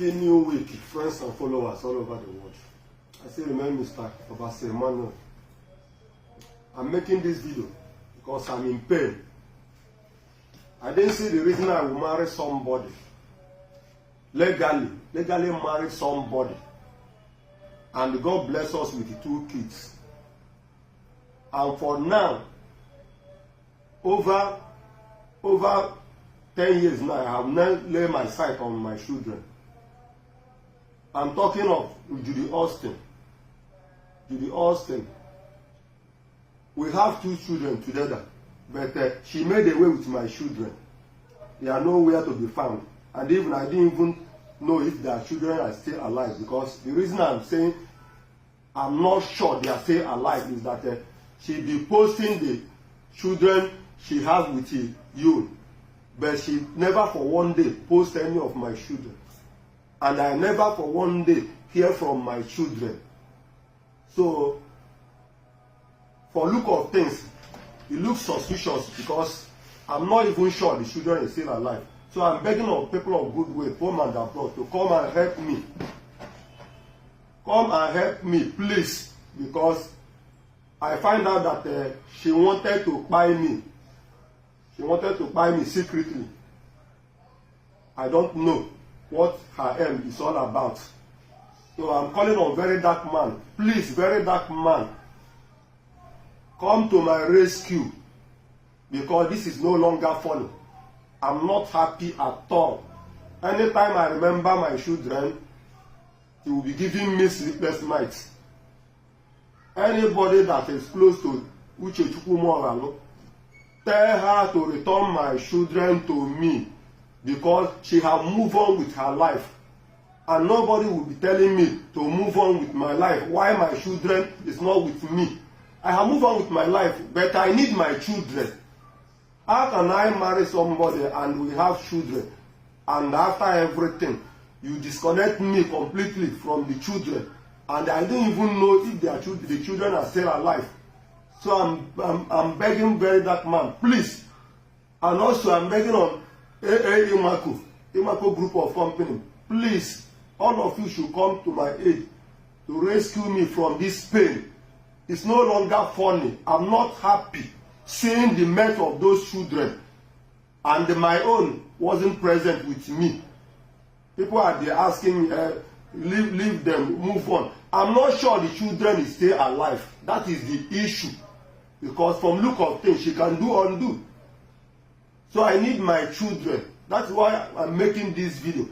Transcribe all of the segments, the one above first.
Happy New Week, friends and followers all over the world. I still remember Mr. Obasi Emmanuel. I'm making this video because I'm in pain. I didn't see the reason I will marry somebody. Legally marry somebody. And God bless us with 2 kids. And for now, over 10 years now, I have not laid my sight on my children. I'm talking of Judy Austin. Judy Austin. We have 2 children together, but she made away with my children. They are nowhere to be found. And even I didn't even know if their children are still alive, because the reason I'm saying I'm not sure they are still alive is that she be posting the children she has with you, but she never for one day post any of my children. And I never for one day hear from my children. So, for look of things, it looks suspicious because I'm not even sure the children is still alive. So I'm begging on people of goodwill, home and abroad, to come and help me. Come and help me, please, because I find out that she wanted to buy me. She wanted to buy me secretly. I don't know what her aim is all about. So I'm calling on very dark man. Please, very dark man, come to my rescue, because this is no longer funny. I'm not happy at all. Anytime I remember my children, he will be giving me sleepless nights. Anybody that is close to Uche Chukwumoralo, tell her to return my children to me, because she has moved on with her life. And nobody will be telling me to move on with my life. Why my children is not with me? I have moved on with my life, but I need my children. How can I marry somebody and we have children, and after everything, you disconnect me completely from the children, and I don't even know if the children are still alive? So I'm begging very dark man, please. And also I'm begging on Imako Group of Company, please, all of you should come to my aid to rescue me from this pain. It's no longer funny. I'm not happy seeing the mess of those children, and my own wasn't present with me. People are there asking me, leave them, move on. I'm not sure the children is still alive. That is the issue. Because from look of things, she can do undo. So I need my children. That's why I'm making this video.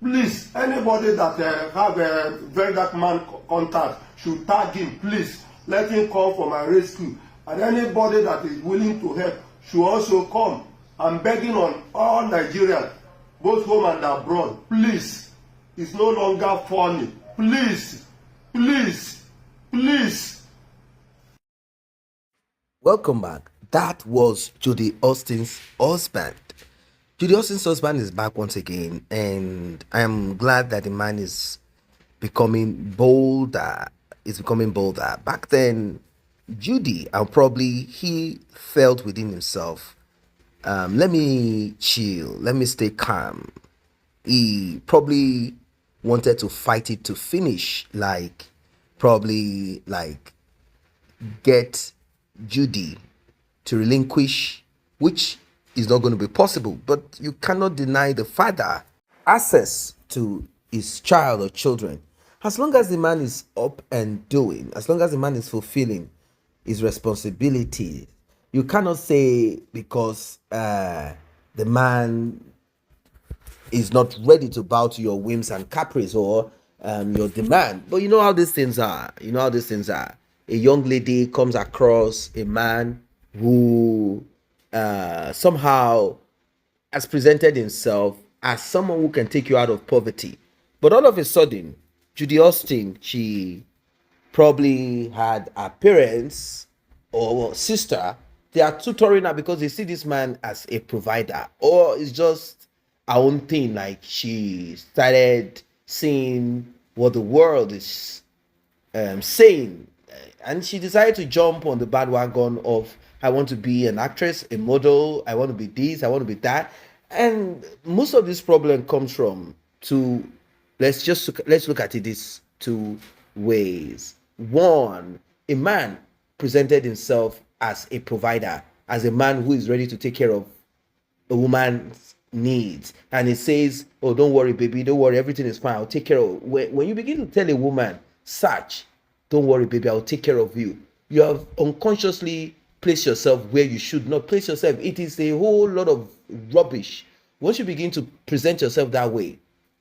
Please, anybody that have a very dark man contact should tag him. Please, let him come for my rescue. And anybody that is willing to help should also come. I'm begging on all Nigerians, both home and abroad. Please, it's no longer funny. Please, please, please. Welcome back. That was Judy Austin's husband. Judy Austin's husband is back once again, and I am glad that the man is becoming bolder. Back then, Judy, and probably he felt within himself, let me chill, let me stay calm. He probably wanted to fight it to finish, probably get Judy to relinquish, which is not going to be possible. But you cannot deny the father access to his child or children. As long as the man is up and doing, as long as the man is fulfilling his responsibilities, you cannot say because the man is not ready to bow to your whims and caprice or your demand. But you know how these things are. A young lady comes across a man who somehow has presented himself as someone who can take you out of poverty. But all of a sudden, Judy Austin, she probably had her parents or sister, they are tutoring her because they see this man as a provider, or it's just her own thing. Like, she started seeing what the world is saying, and she decided to jump on the bandwagon of, I want to be an actress, a model, I want to be this, I want to be that. And most of this problem comes from two let's look at it this two ways. One, a man presented himself as a provider, as a man who is ready to take care of a woman's needs, and he says, "Oh, don't worry, baby, don't worry, everything is fine. I'll take care of." When you begin to tell a woman, "Such, don't worry, baby, I'll take care of you," you have unconsciously placed yourself where you should not place yourself. It is a whole lot of rubbish. Once you begin to present yourself that way,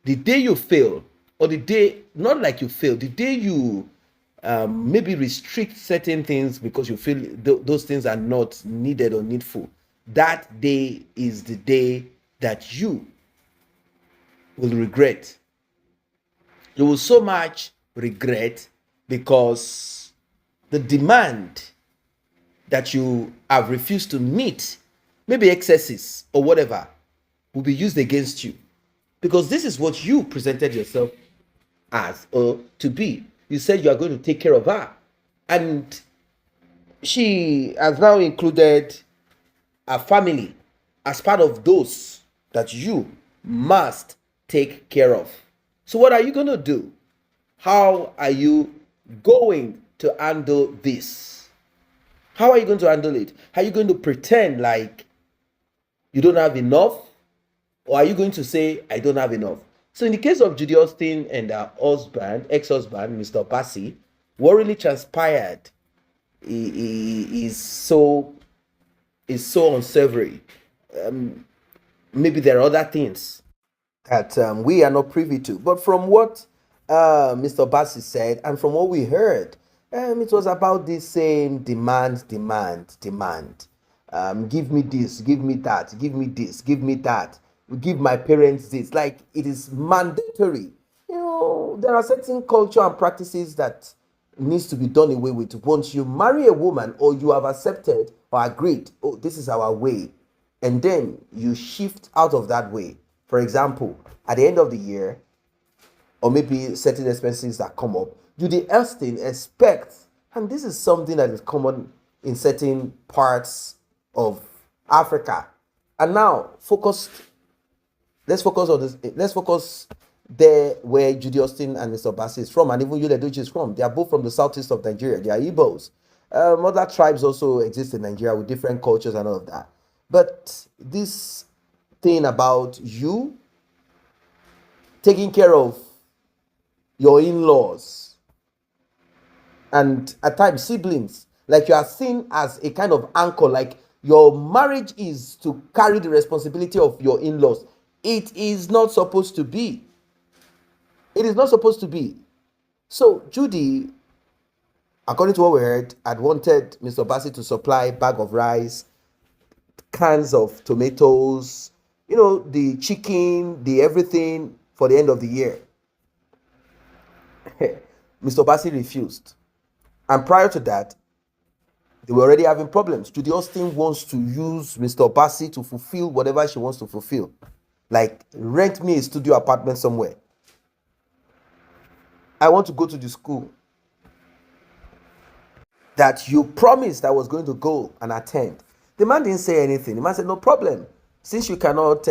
the day you fail, or the day, not like you fail, the day you maybe restrict certain things because you feel those things are not needed or needful, that day is the day that you will regret. You will so much regret, because the demand that you have refused to meet, maybe excesses or whatever, will be used against you, because this is what you presented yourself as or to be. You said you are going to take care of her, and she has now included a family as part of those that you must take care of. So what are you going to do? How are you going to handle this? How are you going to handle it? Are you going to pretend like you don't have enough? Or are you going to say, I don't have enough? So in the case of Judy Austin and her husband, ex-husband, Mr. Obasi, what really transpired is so unsavory. Maybe there are other things that we are not privy to. But from what Mr. Obasi said, and from what we heard, it was about this same demand. Give me this, give me that, give me this, give me that. Give my parents this. Like, it is mandatory. There are certain culture and practices that needs to be done away with. Once you marry a woman, or you have accepted or agreed, oh, this is our way, and then you shift out of that way. For example, at the end of the year, or maybe certain expenses that come up, Judy Austin expects, and this is something that is common in certain parts of Africa. And now, let's focus on this. Let's focus there where Judy Austin and Mr. Obasi is from, and even Edochie is from. They are both from the southeast of Nigeria. They are Igbos. Other tribes also exist in Nigeria with different cultures and all of that. But this thing about you taking care of your in-laws and at times siblings, like you are seen as a kind of anchor, like your marriage is to carry the responsibility of your in-laws. It is not supposed to be. It is not supposed to be. So Judy, according to what we heard, had wanted Mr. Obasi to supply bag of rice, cans of tomatoes, the chicken, the everything for the end of the year. Mr. Obasi refused. And prior to that, they were already having problems. Judy Austin wants to use Mr. Obasi to fulfill whatever she wants to fulfill. Like, rent me a studio apartment somewhere. I want to go to the school that you promised I was going to go and attend. The man didn't say anything. The man said, no problem. Since you cannot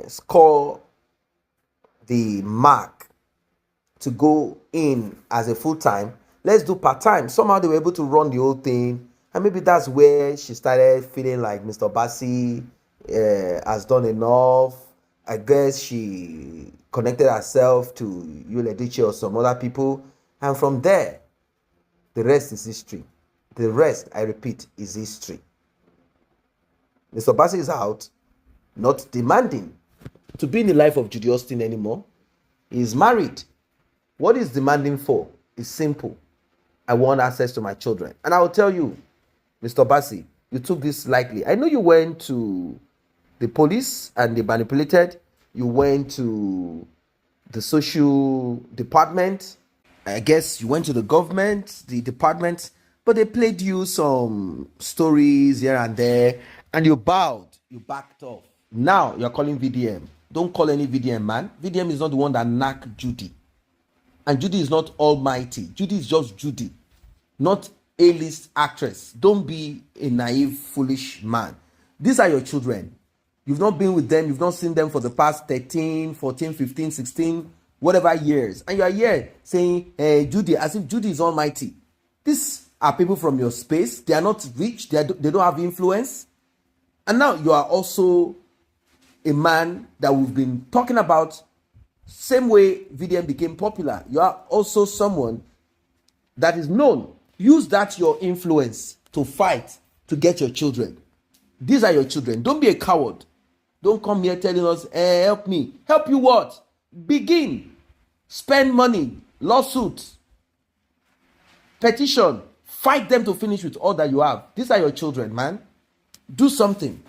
score the mark to go in as a full-time, let's do part-time. Somehow they were able to run the whole thing. And maybe that's where she started feeling like Mr. Obasi has done enough. I guess she connected herself to Edochie or some other people. And from there, the rest is history. The rest, I repeat, is history. Mr. Obasi is out, not demanding to be in the life of Judy Austin anymore. He is married. What is demanding for is simple. I want access to my children. And I will tell you, Mr. Obasi, you took this lightly. I know you went to the police and they manipulated. You went to the social department. I guess you went to the government, the department, but they played you some stories here and there, and you bowed, you backed off. Now you're calling VDM. Don't call any VDM, man. VDM is not the one that knocked Judy. And Judy is not almighty. Judy is just Judy, not A-list actress. Don't be a naive, foolish man. These are your children. You've not been with them. You've not seen them for the past 13, 14, 15, 16 whatever years, and you are here saying, hey, Judy, as if Judy is almighty. These are people from your space. They are not rich. They don't have influence. And now you are also a man that we've been talking about. Same way VDM became popular. You are also someone that is known. Use that your influence to fight to get your children. These are your children. Don't be a coward. Don't come here telling us, help me. Help you what? Begin. Spend money. Lawsuit. Petition. Fight them to finish with all that you have. These are your children, man. Do something.